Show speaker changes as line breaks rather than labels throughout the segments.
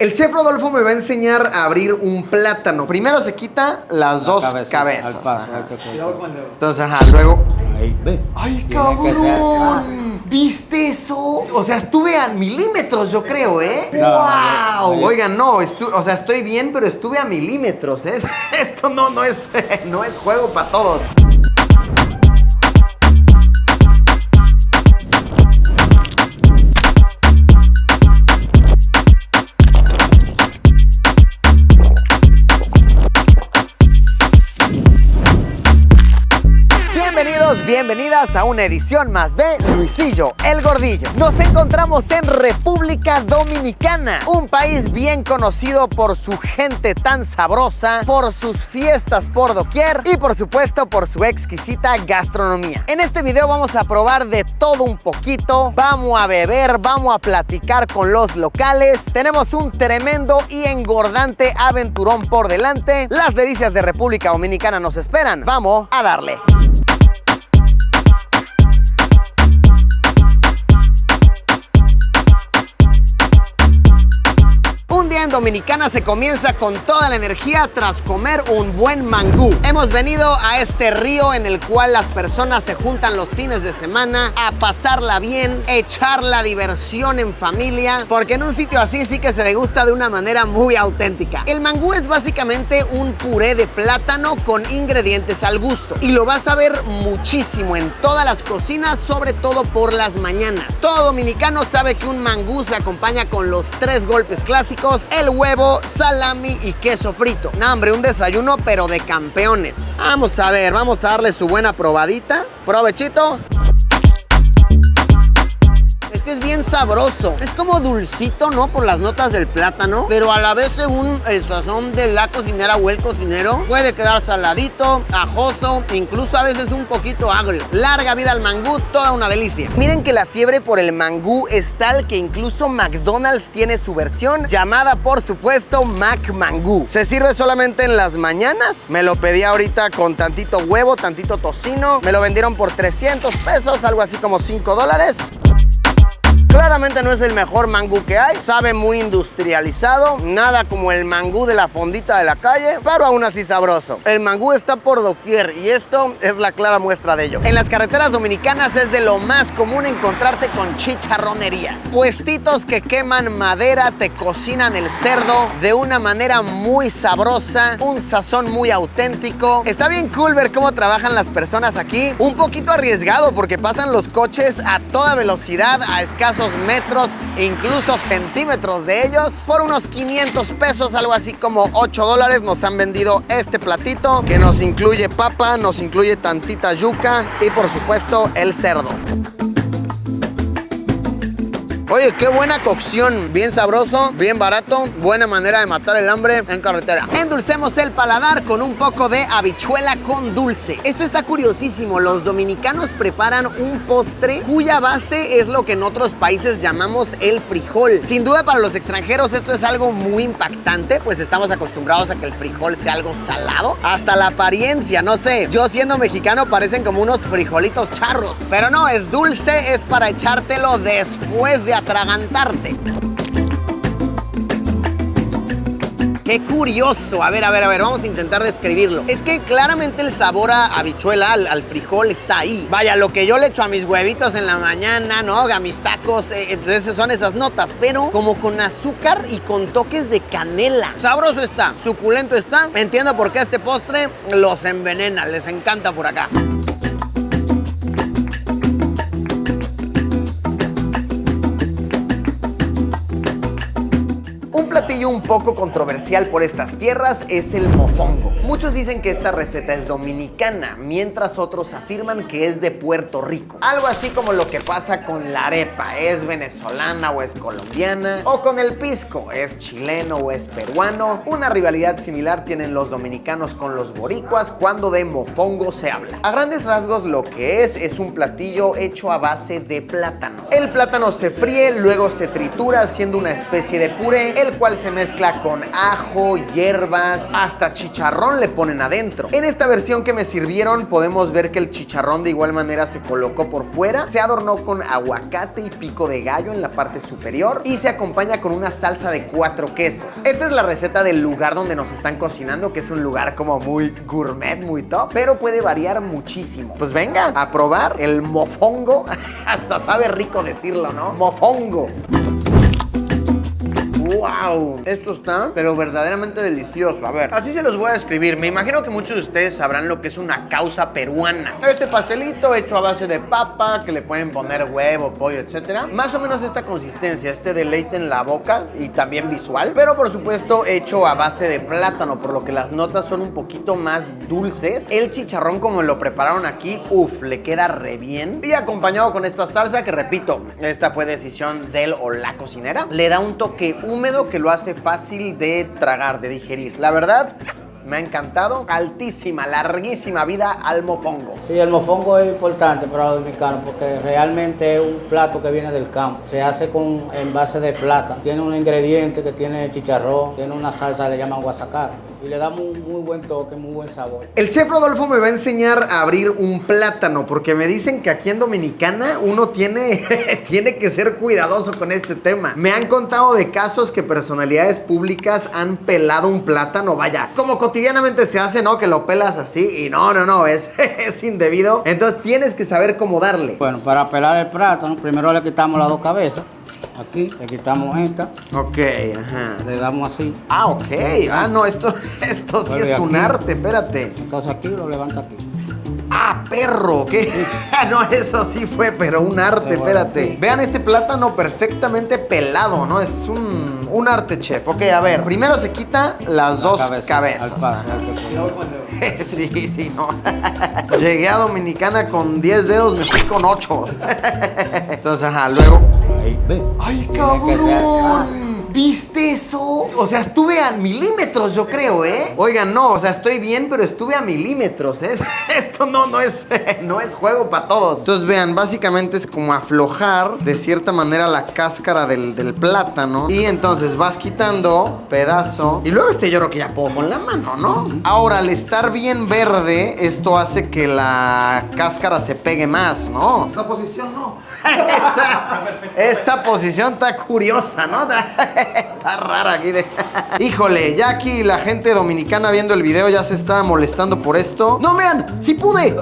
El chef Rodolfo me va a enseñar a abrir un plátano. Primero se quita las dos cabezas.
Al paso,
entonces, luego...
Ahí, ve.
¡Ay, cabrón! ¿Viste eso? O sea, estuve a milímetros, yo creo, ¿eh?
No,
¡Wow! Oigan, no, estoy bien, pero estuve a milímetros, ¿eh? Esto no es juego para todos. Bienvenidas a una edición más de Luisillo el Gordillo. Nos encontramos en República Dominicana, un país bien conocido por su gente tan sabrosa, por sus fiestas por doquier y por supuesto por su exquisita gastronomía. En este video vamos a probar de todo un poquito, vamos a beber, vamos a platicar con los locales, tenemos un tremendo y engordante aventurón por delante. Las delicias de República Dominicana nos esperan, vamos a darle. Un día en Dominicana se comienza con toda la energía tras comer un buen mangú. Hemos venido a este río en el cual las personas se juntan los fines de semana a pasarla bien, echar la diversión en familia, porque en un sitio así sí que se degusta de una manera muy auténtica. El mangú es básicamente un puré de plátano con ingredientes al gusto y lo vas a ver muchísimo en todas las cocinas, sobre todo por las mañanas. Todo dominicano sabe que un mangú se acompaña con los 3 golpes clásicos: el huevo, salami y queso frito. No, hombre, un desayuno pero de campeones. Vamos a ver, vamos a darle su buena probadita. Provechito. Es que es bien sabroso. Es como dulcito, ¿no? Por las notas del plátano, pero a la vez, según el sazón de la cocinera o el cocinero, puede quedar saladito, ajoso, incluso a veces un poquito agrio. Larga vida al mangú, toda una delicia. Miren que la fiebre por el mangú es tal que incluso McDonald's tiene su versión, llamada por supuesto Mac Mangú. Se sirve solamente en las mañanas. Me lo pedí ahorita con tantito huevo, tantito tocino. Me lo vendieron por 300 pesos, algo así como $5. Claramente no es el mejor mangú que hay, sabe muy industrializado, nada como el mangú de la fondita de la calle, pero aún así sabroso. El mangú está por doquier y esto es la clara muestra de ello. En las carreteras dominicanas es de lo más común encontrarte con chicharronerías. Puestitos que queman madera, te cocinan el cerdo de una manera muy sabrosa, un sazón muy auténtico. Está bien cool ver cómo trabajan las personas aquí, un poquito arriesgado porque pasan los coches a toda velocidad, a escasos metros e incluso centímetros de ellos. Por unos 500 pesos, algo así como $8, nos han vendido este platito que nos incluye papa, nos incluye tantita yuca y por supuesto el cerdo. Oye, qué buena cocción, bien sabroso, bien barato, buena manera de matar el hambre en carretera. Endulcemos el paladar con un poco de habichuela con dulce. Esto está curiosísimo, los dominicanos preparan un postre cuya base es lo que en otros países llamamos el frijol. Sin duda para los extranjeros esto es algo muy impactante, pues estamos acostumbrados a que el frijol sea algo salado. Hasta la apariencia, no sé, yo siendo mexicano parecen como unos frijolitos charros. Pero no, es dulce, es para echártelo después de atragantarte. Qué curioso. A ver, vamos a intentar describirlo. Es que claramente el sabor a habichuela, al frijol está ahí. Vaya, lo que yo le echo a mis huevitos en la mañana, ¿no? A mis tacos, pues son esas notas, pero como con azúcar y con toques de canela. Sabroso está, suculento está. Entiendo por qué este postre los envenena, les encanta por acá. Un poco controversial por estas tierras es el mofongo. Muchos dicen que esta receta es dominicana, mientras otros afirman que es de Puerto Rico. Algo así como lo que pasa con la arepa, es venezolana o es colombiana, o con el pisco, es chileno o es peruano. Una rivalidad similar tienen los dominicanos con los boricuas cuando de mofongo se habla. A grandes rasgos lo que es un platillo hecho a base de plátano. El plátano se fríe, luego se tritura haciendo una especie de puré. El el cual se mezcla con ajo, hierbas, hasta chicharrón le ponen adentro. En esta versión que me sirvieron podemos ver que el chicharrón de igual manera se colocó por fuera, se adornó con aguacate y pico de gallo en la parte superior y se acompaña con una salsa de 4 quesos. Esta es la receta del lugar donde nos están cocinando, que es un lugar como muy gourmet, muy top, pero puede variar muchísimo. Pues venga, a probar el mofongo. Hasta sabe rico decirlo, ¿no? Mofongo. ¡Wow! Esto está, pero verdaderamente delicioso. A ver, así se los voy a describir. Me imagino que muchos de ustedes sabrán lo que es una causa peruana. Este pastelito hecho a base de papa, que le pueden poner huevo, pollo, etcétera. Más o menos esta consistencia, este deleite en la boca y también visual. Pero por supuesto hecho a base de plátano, por lo que las notas son un poquito más dulces. El chicharrón, como lo prepararon aquí, uff, le queda re bien. Y acompañado con esta salsa que, repito, esta fue decisión del o la cocinera. Le da un toque húmedo que lo hace fácil de tragar, de digerir. La verdad, me ha encantado. Altísima, larguísima vida al mofongo.
Sí, el mofongo es importante para los dominicanos porque realmente es un plato que viene del campo. Se hace en base de plátano. Tiene un ingrediente que tiene chicharrón, tiene una salsa que le llaman guasacara y le da muy buen toque, muy buen sabor.
El chef Rodolfo me va a enseñar a abrir un plátano porque me dicen que aquí en Dominicana uno tiene que ser cuidadoso con este tema. Me han contado de casos que personalidades públicas han pelado un plátano, vaya, como cotidianamente se hace, ¿no? Que lo pelas así y no, es indebido. Entonces tienes que saber cómo darle.
Bueno, para pelar el plátano, primero le quitamos las 2 cabezas. Aquí, le quitamos esta.
Ok, ajá.
Le damos así.
Ah, ok. Ah, no, esto sí es un arte, espérate.
Entonces aquí lo levanta aquí.
¡Ah, perro! ¿Qué? No, eso sí fue, pero un arte, espérate. Vean este plátano perfectamente pelado, ¿no? Es un arte, chef. Ok, a ver. Primero se quita las 2 cabezas.
Al paso.
Sí, no. Llegué a Dominicana con 10 dedos, me fui con 8. Entonces, ajá, luego...
Ahí, ve.
¡Ay, cabrón! ¿Viste eso? O sea, estuve a milímetros, yo creo, ¿eh? Oigan, no, o sea, estoy bien, pero estuve a milímetros, ¿eh? Esto no es juego para todos. Entonces, vean, básicamente es como aflojar de cierta manera la cáscara del plátano. Y entonces vas quitando pedazo. Y luego yo creo que ya puedo con la mano, ¿no? Ahora, al estar bien verde, esto hace que la cáscara se pegue más, ¿no?
Esa posición no.
Esta posición está curiosa, ¿no? Está rara aquí. Híjole, ya aquí la gente dominicana viendo el video ya se está molestando por esto. ¡No, vean! ¡Sí pude!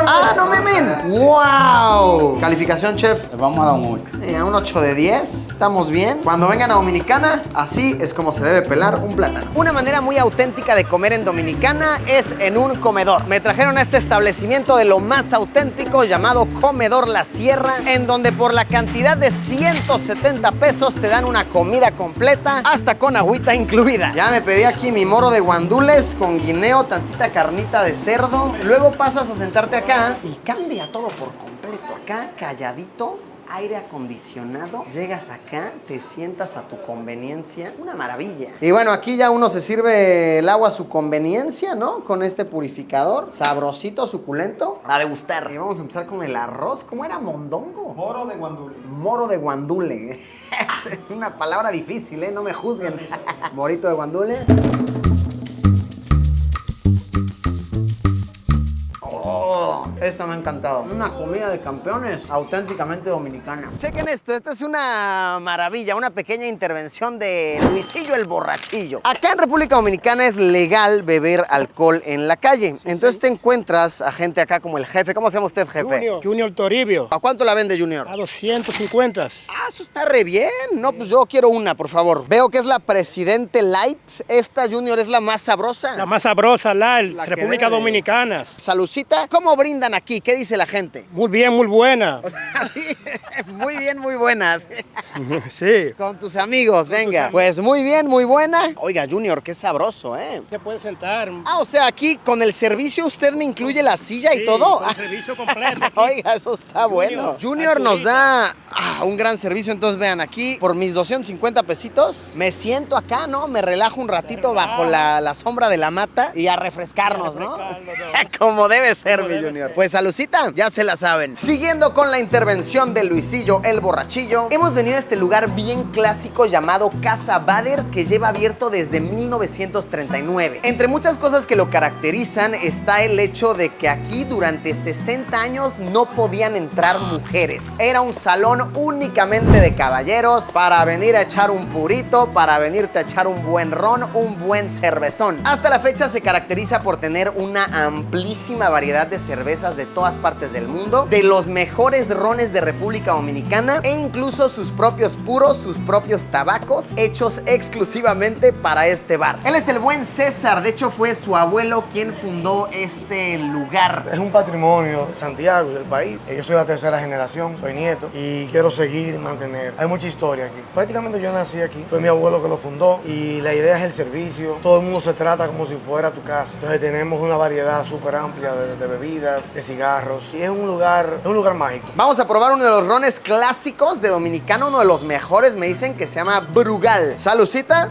¡Ah, no memen! ¡Wow! Calificación, chef.
Le vamos a dar un 8.
Un 8 de 10. Estamos bien. Cuando vengan a Dominicana, así es como se debe pelar un plátano. Una manera muy auténtica de comer en Dominicana es en un comedor. Me trajeron a este establecimiento de lo más auténtico llamado Comedor La Sierra, en donde por la cantidad de 170 pesos te dan una comida completa, hasta con agüita incluida. Ya me pedí aquí mi moro de guandules con guineo, tantita carnita de cerdo. Luego pasas a sentarte acá y cambia todo por completo. Acá, calladito, aire acondicionado. Llegas acá, te sientas a tu conveniencia. Una maravilla. Y bueno, aquí ya uno se sirve el agua a su conveniencia, ¿no? Con este purificador. Sabrosito, suculento. A degustar. Y vamos a empezar con el arroz. ¿Cómo era? ¿Mondongo?
Moro de guandule.
Moro de guandule. Es una palabra difícil, ¿eh? No me juzguen. Morito de guandule. Esto me ha encantado. Una comida de campeones auténticamente dominicana. Chequen esto, es una maravilla, una pequeña intervención de Luisillo el Borrachillo. Acá en República Dominicana es legal beber alcohol en la calle. Entonces te encuentras a gente acá como el jefe. ¿Cómo se llama usted, jefe?
Junior Toribio.
¿A cuánto la vende, Junior?
A 250.
Ah, eso está re bien. No, pues yo quiero una, por favor. Veo que es la Presidente Light. Esta, Junior, es la más sabrosa.
La más sabrosa, la República
debe de...
Dominicana.
Salucita. ¿Cómo brindan aquí? ¿Qué dice la gente?
Muy bien, muy buena.
O sea, sí, muy bien, muy buenas.
Sí.
Con tus amigos, venga. Pues muy bien, muy buena. Oiga, Junior, qué sabroso, ¿eh?
Se puede sentar.
Ah, o sea, aquí con el servicio usted me incluye la silla y todo.
Con el servicio completo.
Oiga, eso está bueno. Junior nos da un gran servicio. Entonces, vean, aquí por mis 250 pesitos me siento acá, ¿no? Me relajo un ratito bajo la sombra de la mata y a refrescarnos, ¿no? Como debe ser, mi Junior. Pues salucita, ya se la saben. Siguiendo con la intervención de Luisito sencillo, el borrachillo. Hemos venido a este lugar bien clásico llamado Casa Bader, que lleva abierto desde 1939. Entre muchas cosas que lo caracterizan está el hecho de que aquí durante 60 años no podían entrar mujeres. Era un salón únicamente de caballeros para venir a echar un purito, para venirte a echar un buen ron, un buen cervezón. Hasta la fecha se caracteriza por tener una amplísima variedad de cervezas de todas partes del mundo, de los mejores rones de República Dominicana e incluso sus propios puros, sus propios tabacos hechos exclusivamente para este bar. Él es el buen César, de hecho fue su abuelo quien fundó este lugar.
Es un patrimonio de Santiago y del país. Yo soy la tercera generación, soy nieto y quiero seguir y mantener. Hay mucha historia aquí. Prácticamente yo nací aquí, fue mi abuelo que lo fundó y la idea es el servicio. Todo el mundo se trata como si fuera tu casa. Entonces tenemos una variedad súper amplia de bebidas, de cigarros y es un lugar mágico.
Vamos a probar uno de los rones clásicos de Dominicana, uno de los mejores, me dicen, que se llama Brugal. Salucita.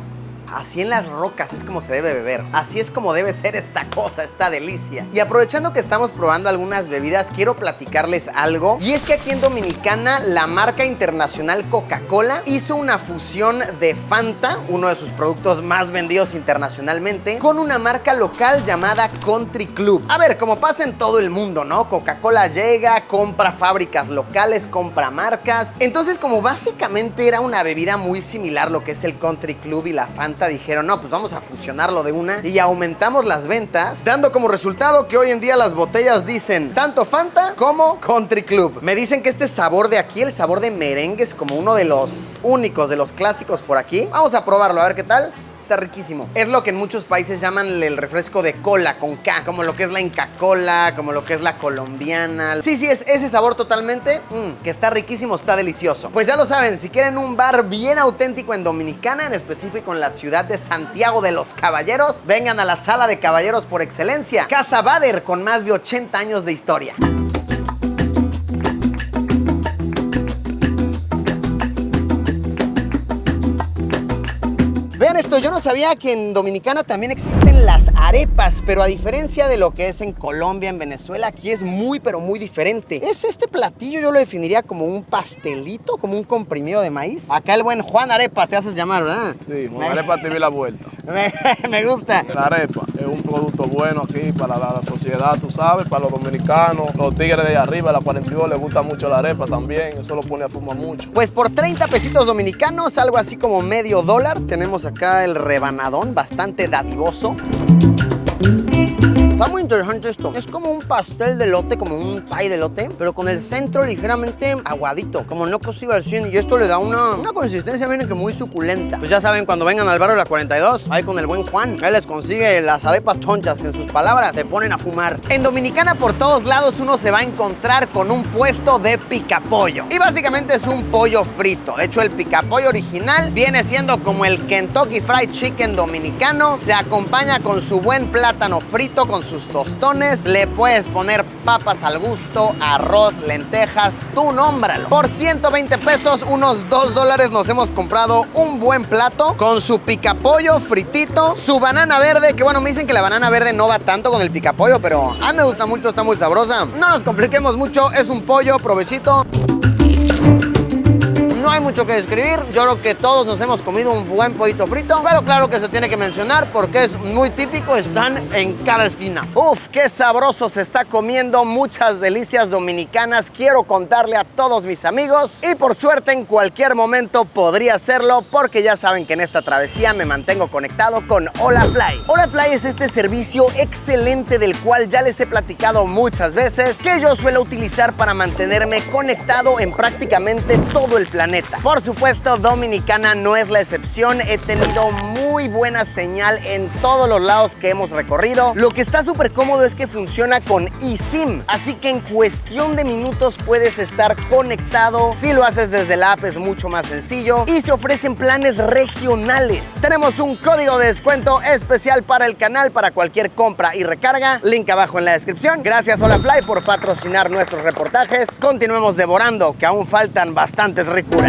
Así en las rocas es como se debe beber. Así es como debe ser esta cosa, esta delicia. Y aprovechando que estamos probando algunas bebidas, quiero platicarles algo. Y es que aquí en Dominicana, la marca internacional Coca-Cola hizo una fusión de Fanta, uno de sus productos más vendidos internacionalmente, con una marca local llamada Country Club. A ver, como pasa en todo el mundo, ¿no? Coca-Cola llega, compra fábricas locales, compra marcas. Entonces, como básicamente era una bebida muy similar lo que es el Country Club y la Fanta, dijeron, no, pues vamos a fusionarlo de una y aumentamos las ventas, dando como resultado que hoy en día las botellas dicen tanto Fanta como Country Club. Me dicen que este sabor de aquí, el sabor de merengue, es como uno de los únicos, de los clásicos por aquí. Vamos a probarlo, a ver qué tal. Está riquísimo. Es lo que en muchos países llaman el refresco de cola con K, como lo que es la Inca Cola, como lo que es la colombiana. Sí, es ese sabor totalmente, que está riquísimo, está delicioso. Pues ya lo saben, si quieren un bar bien auténtico en Dominicana, en específico en la ciudad de Santiago de los Caballeros, vengan a la sala de caballeros por excelencia, Casa Bader, con más de 80 años de historia. Vean esto, yo no sabía que en Dominicana también existen las arepas, pero a diferencia de lo que es en Colombia, en Venezuela, aquí es muy, pero muy diferente. Es este platillo, yo lo definiría como un pastelito, como un comprimido de maíz. Acá el buen Juan Arepa te haces llamar, ¿verdad?
Sí, Juan Arepa te vi la vuelta.
Me gusta.
La arepa es un producto bueno aquí para la sociedad, tú sabes, para los dominicanos. Los tigres de allá arriba, la 42, les gusta mucho la arepa también, eso lo pone a fumar mucho.
Pues por 30 pesitos dominicanos, algo así como medio dólar, tenemos acá el rebanadón, bastante dadivoso. Está muy interesante esto. Es como un pastel de elote, como un pie de elote, pero con el centro ligeramente aguadito, como no cocido al 100. Y esto le da una consistencia, miren, que muy suculenta. Pues ya saben, cuando vengan al barrio de la 42, ahí con el buen Juan, él les consigue las arepas tonchas que en sus palabras se ponen a fumar. En Dominicana, por todos lados, uno se va a encontrar con un puesto de picapollo. Y básicamente es un pollo frito. De hecho, el picapollo original viene siendo como el Kentucky Fried Chicken dominicano. Se acompaña con su buen plátano frito, con sus tostones, le puedes poner papas al gusto, arroz, lentejas, tú nómbralo. Por 120 pesos, unos $2 nos hemos comprado un buen plato con su picapollo fritito, su banana verde, que bueno, me dicen que la banana verde no va tanto con el picapollo, pero a mí me gusta mucho, está muy sabrosa. No nos compliquemos mucho, es un pollo, provechito. No hay mucho que describir, yo creo que todos nos hemos comido un buen pollito frito, pero claro que se tiene que mencionar porque es muy típico, están en cada esquina. Uf, qué sabroso se está comiendo, muchas delicias dominicanas, quiero contarle a todos mis amigos y por suerte en cualquier momento podría hacerlo porque ya saben que en esta travesía me mantengo conectado con Hola Fly. Hola Fly es este servicio excelente del cual ya les he platicado muchas veces que yo suelo utilizar para mantenerme conectado en prácticamente todo el planeta. Por supuesto, Dominicana no es la excepción. He tenido muy buena señal en todos los lados que hemos recorrido. Lo que está súper cómodo es que funciona con eSIM, así que en cuestión de minutos puedes estar conectado. Si lo haces desde la app es mucho más sencillo y se ofrecen planes regionales. Tenemos un código de descuento especial para el canal para cualquier compra y recarga. Link abajo en la descripción. Gracias Hola Fly por patrocinar nuestros reportajes. Continuemos devorando, que aún faltan bastantes ricuras.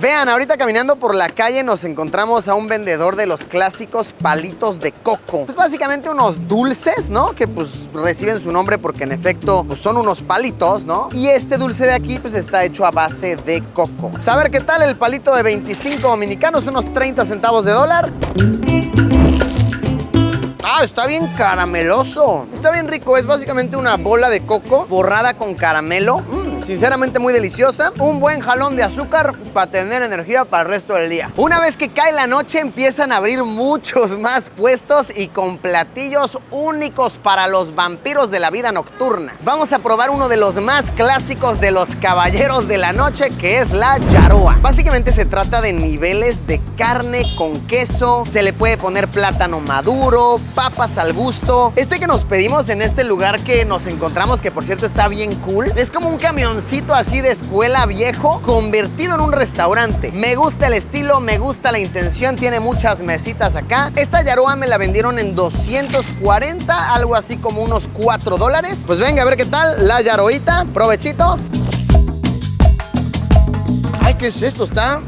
Vean, ahorita caminando por la calle nos encontramos a un vendedor de los clásicos palitos de coco. Pues básicamente unos dulces, ¿no? Que pues reciben su nombre porque en efecto pues son unos palitos, ¿no? Y este dulce de aquí pues está hecho a base de coco. Pues a ver qué tal el palito de 25 dominicanos, unos 30 centavos de dólar. Ah, está bien carameloso. Está bien rico. Es básicamente una bola de coco forrada con caramelo. Sinceramente muy deliciosa. Un buen jalón de azúcar para tener energía para el resto del día. Una vez que cae la noche empiezan a abrir muchos más puestos y con platillos únicos para los vampiros de la vida nocturna. Vamos a probar uno de los más clásicos de los caballeros de la noche, que es la yaroa. Básicamente se trata de niveles de carne con queso. Se le puede poner plátano maduro, papas al gusto. Este que nos pedimos en este lugar que nos encontramos, que por cierto está bien cool, es como un camioncito así de escuela viejo convertido en un restaurante. Me gusta el estilo, me gusta la intención, tiene muchas mesitas acá. Esta yaroa me la vendieron en 240, algo así como unos $4. Pues venga a ver qué tal la yaroita. Provechito. Ay, ¿qué es esto? Está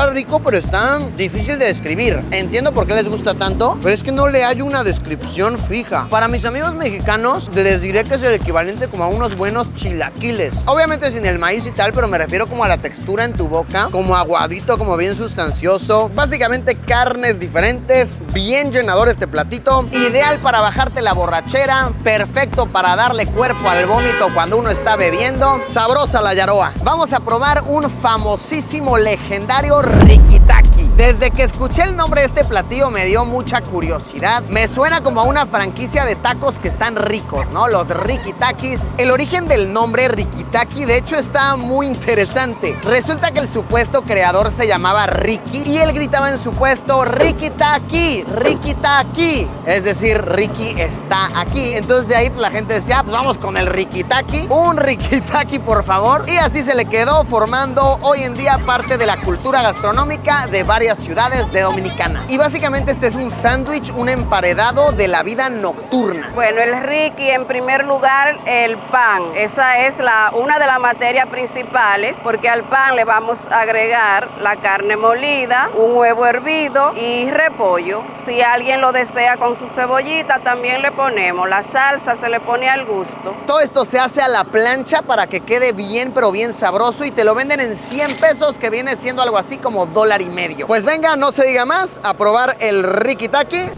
rico, pero está difícil de describir. Entiendo por qué les gusta tanto, pero es que no le hay una descripción fija. Para mis amigos mexicanos, les diré que es el equivalente como a unos buenos chilaquiles. Obviamente sin el maíz y tal, pero me refiero como a la textura en tu boca, como aguadito, como bien sustancioso. Básicamente carnes diferentes, bien llenador este platito. Ideal para bajarte la borrachera, perfecto para darle cuerpo al vómito cuando uno está bebiendo. Sabrosa la yaroa. Vamos a probar un famosísimo, legendario rikitaki. Desde que escuché el nombre de este platillo me dio mucha curiosidad. Me suena como a una franquicia de tacos que están ricos, ¿no? Los rikitakis. El origen del nombre rikitaki, de hecho, está muy interesante. Resulta que el supuesto creador se llamaba Ricky y él gritaba en su puesto, Rikitaki, Rikitaki. Es decir, Ricky está aquí. Entonces de ahí la gente decía, pues vamos con el rikitaki. Un rikitaki, por favor. Y así se le quedó, formando hoy en día parte de la cultura gastronómica de varias ciudades de Dominicana. Y básicamente este es un sándwich, un emparedado de la vida nocturna.
Bueno, el Ricky, en primer lugar, el pan. Esa es una de las materias principales, porque al pan le vamos a agregar la carne molida, un huevo hervido y repollo. Si alguien lo desea con su cebollita, también le ponemos. La salsa se le pone al gusto.
Todo esto se hace a la plancha para que quede bien, pero bien sabroso, y te lo venden en 100 pesos, que viene siendo algo así como $1.50. Pues venga, no se diga más, a probar el rikitaki.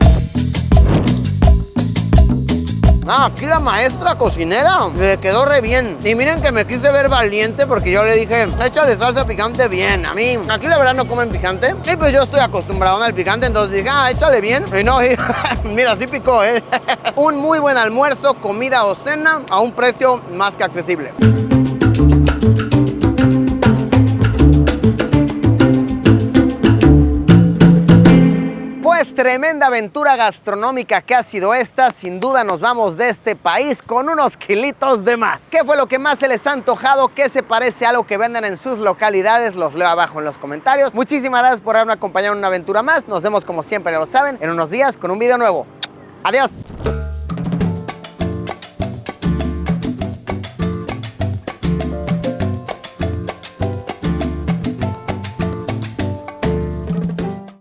Ah, aquí la maestra cocinera le quedó re bien. Y miren que me quise ver valiente porque yo le dije, échale salsa picante bien. A mí, aquí la verdad no comen picante. Y pues yo estoy acostumbrado al picante, entonces dije, échale bien. Y no, mira, sí picó, ¿eh? Un muy buen almuerzo, comida o cena a un precio más que accesible. Pues tremenda aventura gastronómica que ha sido esta. Sin duda nos vamos de este país con unos kilitos de más. ¿Qué fue lo que más se les ha antojado? ¿Qué se parece a lo que venden en sus localidades? Los leo abajo en los comentarios. Muchísimas gracias por haberme acompañado en una aventura más. Nos vemos como siempre, ya lo saben, en unos días con un video nuevo. Adiós.